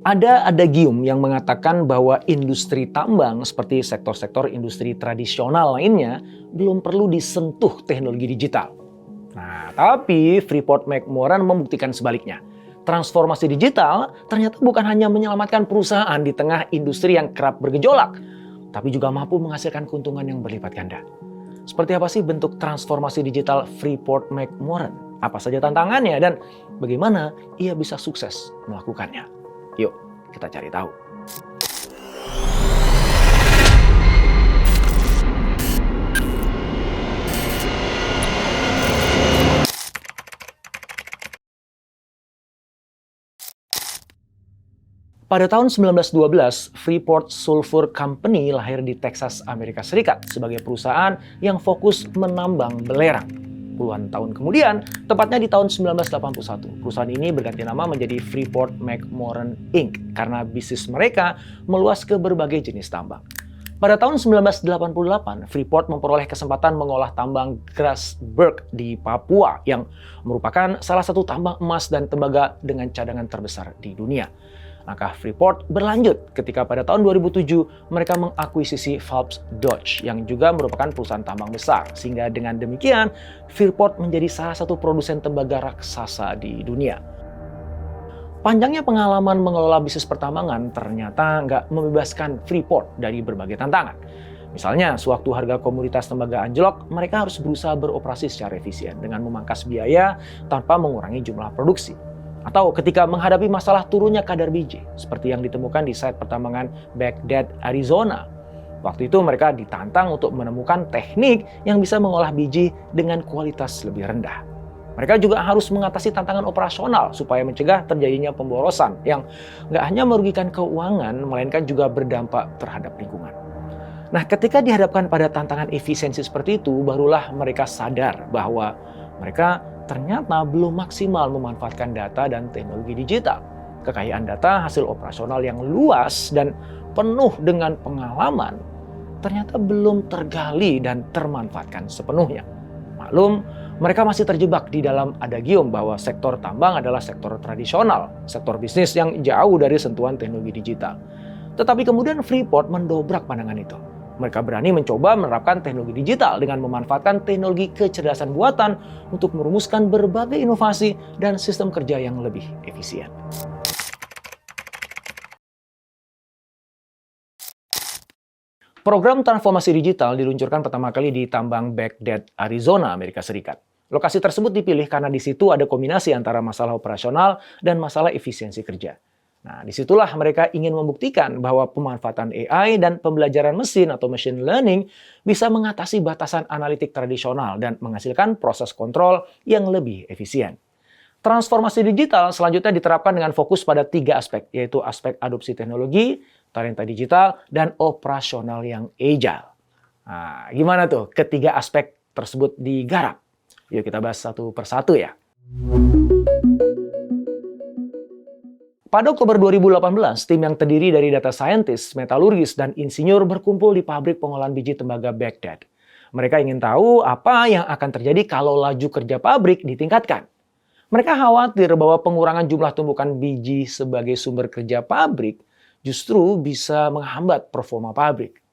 Ada adagium yang mengatakan bahwa industri tambang seperti sektor-sektor industri tradisional lainnya belum perlu disentuh teknologi digital. Nah, tapi Freeport-McMoRan membuktikan sebaliknya. Transformasi digital ternyata bukan hanya menyelamatkan perusahaan di tengah industri yang kerap bergejolak, tapi juga mampu menghasilkan keuntungan yang berlipat ganda. Seperti apa sih bentuk transformasi digital Freeport-McMoRan? Apa saja tantangannya dan bagaimana ia bisa sukses melakukannya? Yuk, kita cari tahu. Pada tahun 1912, Freeport Sulphur Company lahir di Texas, Amerika Serikat sebagai perusahaan yang fokus menambang belerang. Puluhan tahun kemudian, tepatnya di tahun 1981, perusahaan ini berganti nama menjadi Freeport-McMoRan Inc. karena bisnis mereka meluas ke berbagai jenis tambang. Pada tahun 1988, Freeport memperoleh kesempatan mengolah tambang Grasberg di Papua yang merupakan salah satu tambang emas dan tembaga dengan cadangan terbesar di dunia. Langkah Freeport berlanjut ketika pada tahun 2007 mereka mengakuisisi Phelps Dodge yang juga merupakan perusahaan tambang besar. Sehingga dengan demikian Freeport menjadi salah satu produsen tembaga raksasa di dunia. Panjangnya pengalaman mengelola bisnis pertambangan ternyata nggak membebaskan Freeport dari berbagai tantangan. Misalnya, sewaktu harga komoditas tembaga anjlok, mereka harus berusaha beroperasi secara efisien dengan memangkas biaya tanpa mengurangi jumlah produksi. Atau ketika menghadapi masalah turunnya kadar biji, seperti yang ditemukan di site pertambangan Baghdad, Arizona. Waktu itu mereka ditantang untuk menemukan teknik yang bisa mengolah biji dengan kualitas lebih rendah. Mereka juga harus mengatasi tantangan operasional supaya mencegah terjadinya pemborosan yang nggak hanya merugikan keuangan, melainkan juga berdampak terhadap lingkungan. Nah, ketika dihadapkan pada tantangan efisiensi seperti itu, barulah mereka sadar bahwa mereka ternyata belum maksimal memanfaatkan data dan teknologi digital. Kekayaan data hasil operasional yang luas dan penuh dengan pengalaman ternyata belum tergali dan termanfaatkan sepenuhnya. Maklum, mereka masih terjebak di dalam adagium bahwa sektor tambang adalah sektor tradisional, sektor bisnis yang jauh dari sentuhan teknologi digital. Tetapi kemudian Freeport mendobrak pandangan itu. Mereka berani mencoba menerapkan teknologi digital dengan memanfaatkan teknologi kecerdasan buatan untuk merumuskan berbagai inovasi dan sistem kerja yang lebih efisien. Program transformasi digital diluncurkan pertama kali di tambang Baghdad, Arizona, Amerika Serikat. Lokasi tersebut dipilih karena di situ ada kombinasi antara masalah operasional dan masalah efisiensi kerja. Nah, disitulah mereka ingin membuktikan bahwa pemanfaatan AI dan pembelajaran mesin atau machine learning bisa mengatasi batasan analitik tradisional dan menghasilkan proses kontrol yang lebih efisien. Transformasi digital selanjutnya diterapkan dengan fokus pada 3 aspek, yaitu aspek adopsi teknologi, talenta digital, dan operasional yang agile. Nah, gimana tuh ketiga aspek tersebut digarap? Yuk kita bahas satu persatu ya. Pada Oktober 2018, tim yang terdiri dari data scientist, metalurgis, dan insinyur berkumpul di pabrik pengolahan biji tembaga Baghdad. Mereka ingin tahu apa yang akan terjadi kalau laju kerja pabrik ditingkatkan. Mereka khawatir bahwa pengurangan jumlah tumpukan biji sebagai sumber kerja pabrik justru bisa menghambat performa pabrik.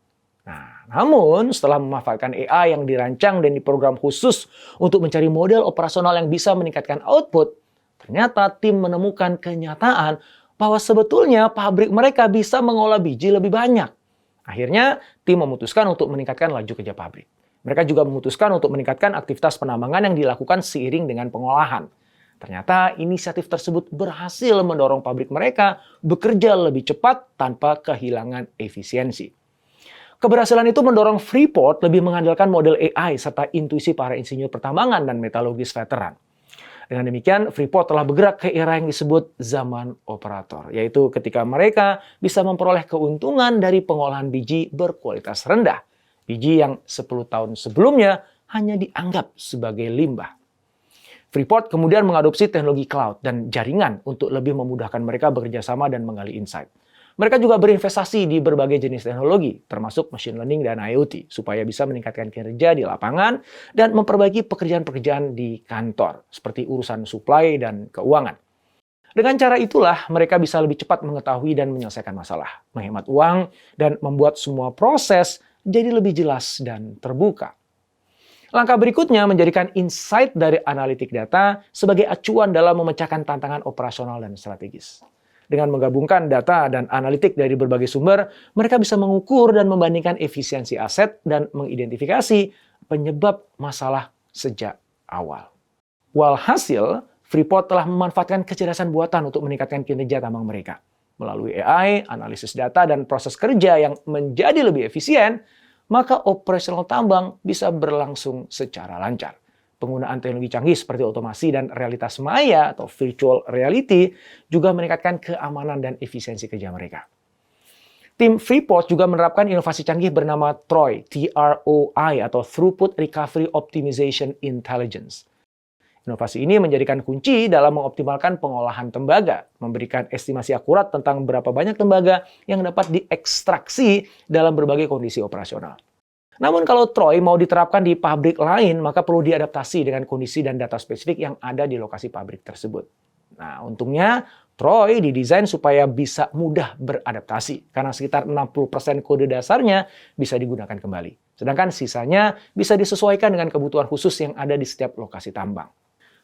Nah, namun setelah memanfaatkan AI yang dirancang dan diprogram khusus untuk mencari model operasional yang bisa meningkatkan output, ternyata tim menemukan kenyataan bahwa sebetulnya pabrik mereka bisa mengolah biji lebih banyak. Akhirnya, tim memutuskan untuk meningkatkan laju kerja pabrik. Mereka juga memutuskan untuk meningkatkan aktivitas penambangan yang dilakukan seiring dengan pengolahan. Ternyata inisiatif tersebut berhasil mendorong pabrik mereka bekerja lebih cepat tanpa kehilangan efisiensi. Keberhasilan itu mendorong Freeport lebih mengandalkan model AI serta intuisi para insinyur pertambangan dan metalurgis veteran. Dengan demikian, Freeport telah bergerak ke era yang disebut zaman operator, yaitu ketika mereka bisa memperoleh keuntungan dari pengolahan biji berkualitas rendah. Biji yang 10 tahun sebelumnya hanya dianggap sebagai limbah. Freeport kemudian mengadopsi teknologi cloud dan jaringan untuk lebih memudahkan mereka bekerja sama dan menggali insight. Mereka juga berinvestasi di berbagai jenis teknologi, termasuk machine learning dan IoT, supaya bisa meningkatkan kinerja di lapangan dan memperbaiki pekerjaan-pekerjaan di kantor, seperti urusan supply dan keuangan. Dengan cara itulah mereka bisa lebih cepat mengetahui dan menyelesaikan masalah, menghemat uang, dan membuat semua proses jadi lebih jelas dan terbuka. Langkah berikutnya menjadikan insight dari analitik data sebagai acuan dalam memecahkan tantangan operasional dan strategis. Dengan menggabungkan data dan analitik dari berbagai sumber, mereka bisa mengukur dan membandingkan efisiensi aset dan mengidentifikasi penyebab masalah sejak awal. Walhasil, Freeport telah memanfaatkan kecerdasan buatan untuk meningkatkan kinerja tambang mereka. Melalui AI, analisis data, dan proses kerja yang menjadi lebih efisien, maka operasional tambang bisa berlangsung secara lancar. Penggunaan teknologi canggih seperti otomasi dan realitas maya atau virtual reality juga meningkatkan keamanan dan efisiensi kerja mereka. Tim Freeport juga menerapkan inovasi canggih bernama TROI, T-R-O-I atau Throughput Recovery Optimization Intelligence. Inovasi ini menjadikan kunci dalam mengoptimalkan pengolahan tembaga, memberikan estimasi akurat tentang berapa banyak tembaga yang dapat diekstraksi dalam berbagai kondisi operasional. Namun kalau TROI mau diterapkan di pabrik lain, maka perlu diadaptasi dengan kondisi dan data spesifik yang ada di lokasi pabrik tersebut. Nah, untungnya TROI didesain supaya bisa mudah beradaptasi, karena sekitar 60% kode dasarnya bisa digunakan kembali. Sedangkan sisanya bisa disesuaikan dengan kebutuhan khusus yang ada di setiap lokasi tambang.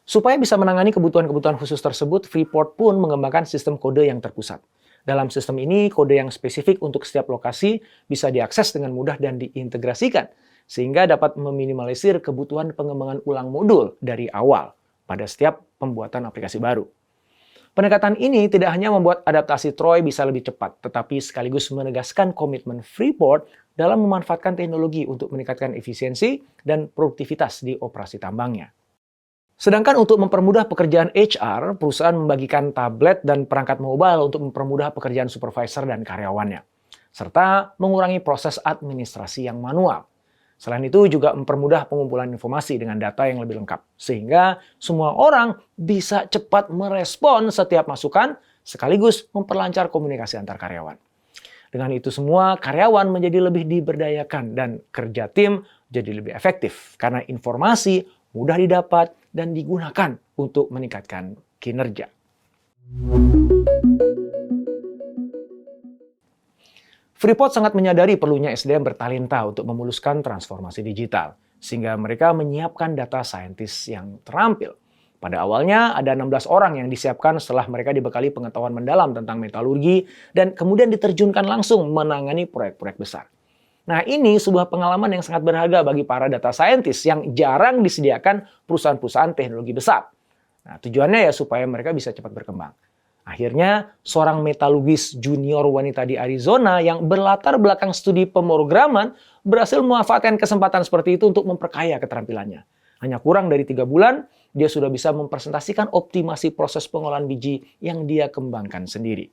Supaya bisa menangani kebutuhan-kebutuhan khusus tersebut, Freeport pun mengembangkan sistem kode yang terpusat. Dalam sistem ini, kode yang spesifik untuk setiap lokasi bisa diakses dengan mudah dan diintegrasikan, sehingga dapat meminimalisir kebutuhan pengembangan ulang modul dari awal pada setiap pembuatan aplikasi baru. Pendekatan ini tidak hanya membuat adaptasi TROI bisa lebih cepat, tetapi sekaligus menegaskan komitmen Freeport dalam memanfaatkan teknologi untuk meningkatkan efisiensi dan produktivitas di operasi tambangnya. Sedangkan untuk mempermudah pekerjaan HR, perusahaan membagikan tablet dan perangkat mobile untuk mempermudah pekerjaan supervisor dan karyawannya, serta mengurangi proses administrasi yang manual. Selain itu juga mempermudah pengumpulan informasi dengan data yang lebih lengkap, sehingga semua orang bisa cepat merespon setiap masukan, sekaligus memperlancar komunikasi antar karyawan. Dengan itu semua, karyawan menjadi lebih diberdayakan dan kerja tim jadi lebih efektif, karena informasi mudah didapat dan digunakan untuk meningkatkan kinerja. Freeport sangat menyadari perlunya SDM bertalenta untuk memuluskan transformasi digital, sehingga mereka menyiapkan data scientist yang terampil. Pada awalnya ada 16 orang yang disiapkan setelah mereka dibekali pengetahuan mendalam tentang metalurgi dan kemudian diterjunkan langsung menangani proyek-proyek besar. Nah, ini sebuah pengalaman yang sangat berharga bagi para data scientist yang jarang disediakan perusahaan-perusahaan teknologi besar. Nah, tujuannya ya supaya mereka bisa cepat berkembang. Akhirnya, seorang metalurgis junior wanita di Arizona yang berlatar belakang studi pemrograman berhasil memanfaatkan kesempatan seperti itu untuk memperkaya keterampilannya. Hanya kurang dari 3 bulan, dia sudah bisa mempresentasikan optimasi proses pengolahan biji yang dia kembangkan sendiri.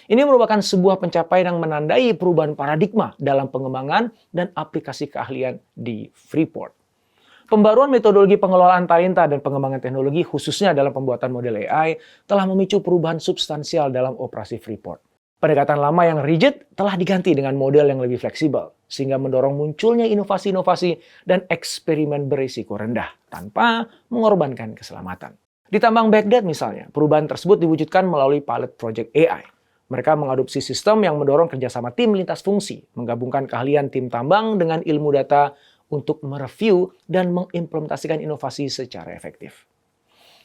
Ini merupakan sebuah pencapaian yang menandai perubahan paradigma dalam pengembangan dan aplikasi keahlian di Freeport. Pembaruan metodologi pengelolaan talenta dan pengembangan teknologi khususnya dalam pembuatan model AI telah memicu perubahan substansial dalam operasi Freeport. Pendekatan lama yang rigid telah diganti dengan model yang lebih fleksibel, sehingga mendorong munculnya inovasi-inovasi dan eksperimen berisiko rendah tanpa mengorbankan keselamatan. Di tambang Baghdad misalnya, perubahan tersebut diwujudkan melalui pilot project AI. Mereka mengadopsi sistem yang mendorong kerjasama tim lintas fungsi, menggabungkan keahlian tim tambang dengan ilmu data untuk mereview dan mengimplementasikan inovasi secara efektif.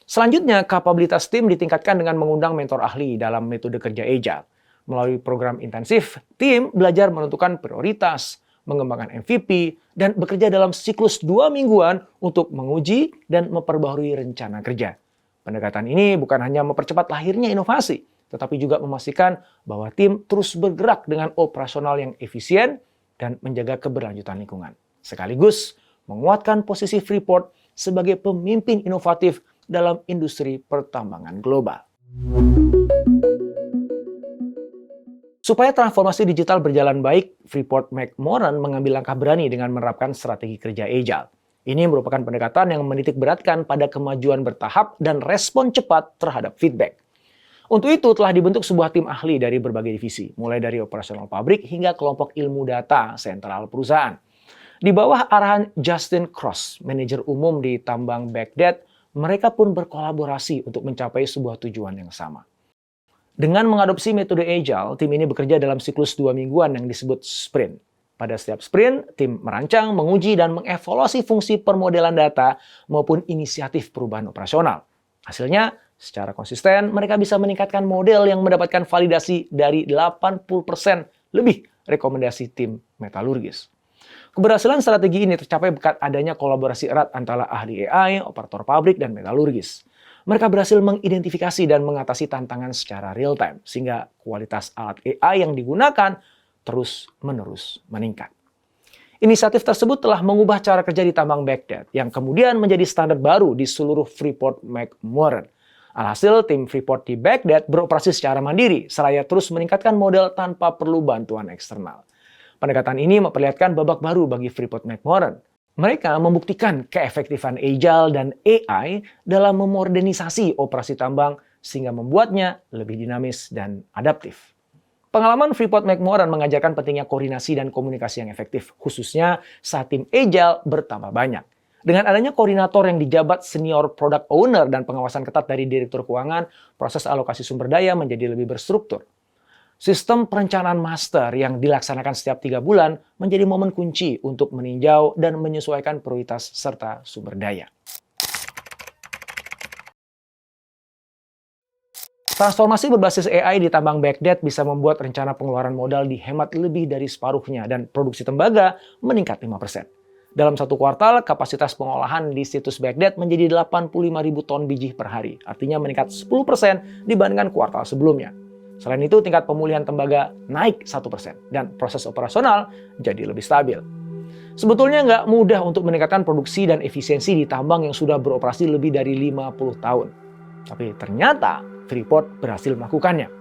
Selanjutnya, kapabilitas tim ditingkatkan dengan mengundang mentor ahli dalam metode kerja agile. Melalui program intensif, tim belajar menentukan prioritas, mengembangkan MVP, dan bekerja dalam siklus 2 mingguan untuk menguji dan memperbaharui rencana kerja. Pendekatan ini bukan hanya mempercepat lahirnya inovasi, tetapi juga memastikan bahwa tim terus bergerak dengan operasional yang efisien dan menjaga keberlanjutan lingkungan. Sekaligus menguatkan posisi Freeport sebagai pemimpin inovatif dalam industri pertambangan global. Supaya transformasi digital berjalan baik, Freeport-McMoRan mengambil langkah berani dengan menerapkan strategi kerja agile. Ini merupakan pendekatan yang menitik beratkan pada kemajuan bertahap dan respon cepat terhadap feedback. Untuk itu telah dibentuk sebuah tim ahli dari berbagai divisi, mulai dari operasional pabrik hingga kelompok ilmu data sentral perusahaan. Di bawah arahan Justin Cross, manajer umum di tambang Baghdad, mereka pun berkolaborasi untuk mencapai sebuah tujuan yang sama. Dengan mengadopsi metode Agile, tim ini bekerja dalam siklus 2 mingguan yang disebut sprint. Pada setiap sprint, tim merancang, menguji, dan mengevaluasi fungsi permodelan data maupun inisiatif perubahan operasional. Hasilnya, secara konsisten, mereka bisa meningkatkan model yang mendapatkan validasi dari 80% lebih rekomendasi tim metalurgis. Keberhasilan strategi ini tercapai berkat adanya kolaborasi erat antara ahli AI, operator pabrik, dan metalurgis. Mereka berhasil mengidentifikasi dan mengatasi tantangan secara real-time, sehingga kualitas alat AI yang digunakan terus-menerus meningkat. Inisiatif tersebut telah mengubah cara kerja di tambang Baghdad, yang kemudian menjadi standar baru di seluruh Freeport-McMoRan. Alhasil, tim Freeport di Baghdad beroperasi secara mandiri, seraya terus meningkatkan model tanpa perlu bantuan eksternal. Pendekatan ini memperlihatkan babak baru bagi Freeport-McMoRan. Mereka membuktikan keefektifan Agile dan AI dalam memodernisasi operasi tambang sehingga membuatnya lebih dinamis dan adaptif. Pengalaman Freeport-McMoRan mengajarkan pentingnya koordinasi dan komunikasi yang efektif, khususnya saat tim Agile bertambah banyak. Dengan adanya koordinator yang dijabat senior product owner dan pengawasan ketat dari direktur keuangan, proses alokasi sumber daya menjadi lebih berstruktur. Sistem perencanaan master yang dilaksanakan setiap 3 bulan menjadi momen kunci untuk meninjau dan menyesuaikan prioritas serta sumber daya. Transformasi berbasis AI di tambang Baghdad bisa membuat rencana pengeluaran modal dihemat lebih dari separuhnya dan produksi tembaga meningkat 5%. Dalam satu kuartal, kapasitas pengolahan di situs Baghdad menjadi 85.000 ton biji per hari, artinya meningkat 10% dibandingkan kuartal sebelumnya. Selain itu, tingkat pemulihan tembaga naik 1% dan proses operasional jadi lebih stabil. Sebetulnya nggak mudah untuk meningkatkan produksi dan efisiensi di tambang yang sudah beroperasi lebih dari 50 tahun. Tapi ternyata Freeport berhasil melakukannya.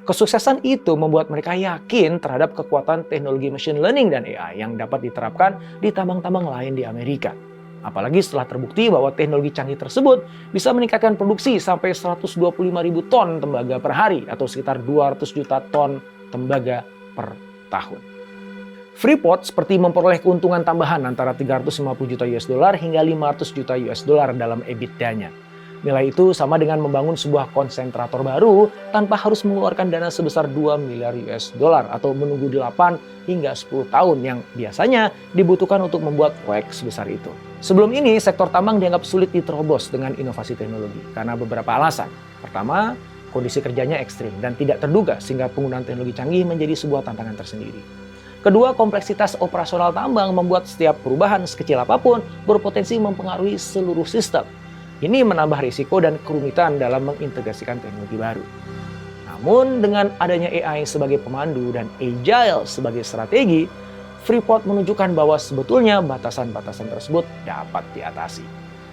Kesuksesan itu membuat mereka yakin terhadap kekuatan teknologi machine learning dan AI yang dapat diterapkan di tambang-tambang lain di Amerika. Apalagi setelah terbukti bahwa teknologi canggih tersebut bisa meningkatkan produksi sampai 125.000 ton tembaga per hari atau sekitar 200 juta ton tembaga per tahun. Freeport seperti memperoleh keuntungan tambahan antara 350 juta US dollar hingga 500 juta US dollar dalam EBITDA-nya. Nilai itu sama dengan membangun sebuah konsentrator baru tanpa harus mengeluarkan dana sebesar 2 miliar US dollar atau menunggu 8 hingga 10 tahun yang biasanya dibutuhkan untuk membuat proyek sebesar itu. Sebelum ini, sektor tambang dianggap sulit diterobos dengan inovasi teknologi karena beberapa alasan. Pertama, kondisi kerjanya ekstrim dan tidak terduga sehingga penggunaan teknologi canggih menjadi sebuah tantangan tersendiri. Kedua, kompleksitas operasional tambang membuat setiap perubahan sekecil apapun berpotensi mempengaruhi seluruh sistem. Ini menambah risiko dan kerumitan dalam mengintegrasikan teknologi baru. Namun, dengan adanya AI sebagai pemandu dan Agile sebagai strategi, Freeport menunjukkan bahwa sebetulnya batasan-batasan tersebut dapat diatasi.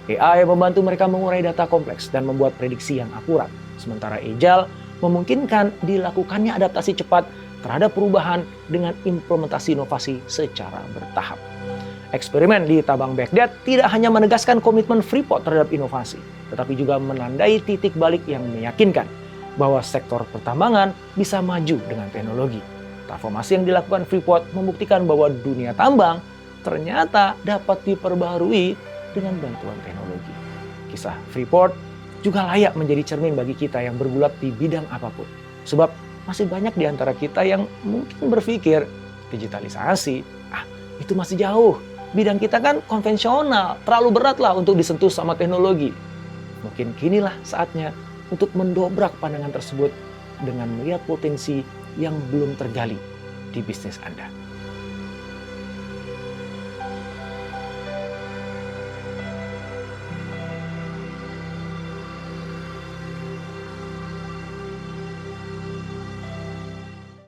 AI membantu mereka mengurai data kompleks dan membuat prediksi yang akurat, sementara Agile memungkinkan dilakukannya adaptasi cepat terhadap perubahan dengan implementasi inovasi secara bertahap. Eksperimen di tambang Baghdad tidak hanya menegaskan komitmen Freeport terhadap inovasi, tetapi juga menandai titik balik yang meyakinkan bahwa sektor pertambangan bisa maju dengan teknologi. Transformasi yang dilakukan Freeport membuktikan bahwa dunia tambang ternyata dapat diperbaharui dengan bantuan teknologi. Kisah Freeport juga layak menjadi cermin bagi kita yang bergulat di bidang apapun. Sebab masih banyak di antara kita yang mungkin berpikir digitalisasi, itu masih jauh. Bidang kita kan konvensional, terlalu berat lah untuk disentuh sama teknologi. Mungkin kinilah saatnya untuk mendobrak pandangan tersebut dengan melihat potensi yang belum tergali di bisnis Anda.